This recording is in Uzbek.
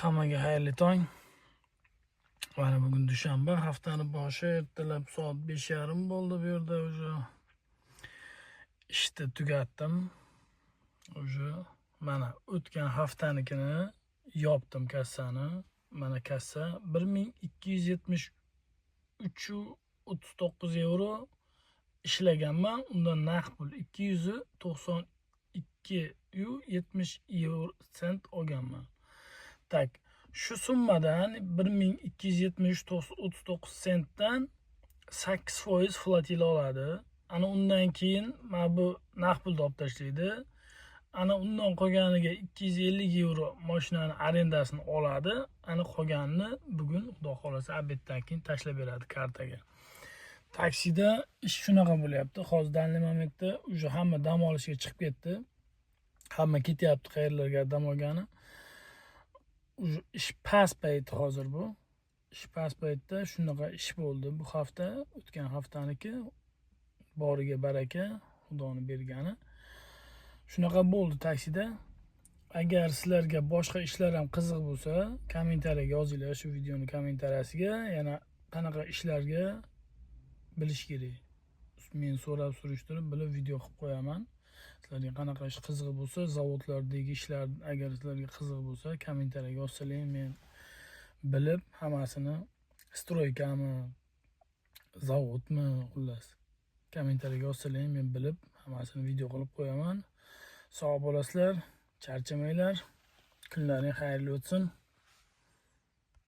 Hammaga xayrli tong. Mana bugun dushanba, haftani boshi, ertalab soat 5:30 bo'ldi bu yerda уже. Ishni tugatdim. Уже mana o'tgan haftanikini yopdim kassani. Mana kassa 1273.39 euro ishlaganman. Undan naqd pul 292.70 sent olganman. Tak, şu summadan 1273.39 sentdan 8% flotil oladi. Ana undan keyin mana bu naqd pulni olib tashlaydi. Ana undan qolganiga 250 euro mashinani arendasini oladi. Ana qolganini bugun xudo xolasa obeddan keyin tashlab beradi kartaga. Taksida ish shunaqa bo'lyapti. Hozir данный momentda уже hamma dam olishga chiqib ketdi. Hamma ketyapti qayerlarga dam olgani. Ish past payti hozir bu. Ish past paytda shunaqa ish bo'ldi bu hafta, o'tgan haftaniki boriga baraka, Xudoning bergani. Shunaqa bo'ldi taksida. Agar sizlarga boshqa ishlar ham qiziq bo'lsa, kommentariyaga yozinglar shu videoning kommentariyasiga. Yana qanaqa ishlarga bilish kerak. Men so'rab surishtirib bilib video qilib qo'yaman. Sizlarga qanaqa ish qiziq bo'lsa, zavodlardagi ishlar agar sizlarga qiziq bo'lsa, kommentariyaga yozsalaring, men bilib hammasini stroykami, zavodmi, xullas. Kommentariyaga yozsalaring, men bilib hammasini video qilib qo'yaman. Sog' bo'lasizlar, charchamanglar. Kunlaring xayrli o'tsin.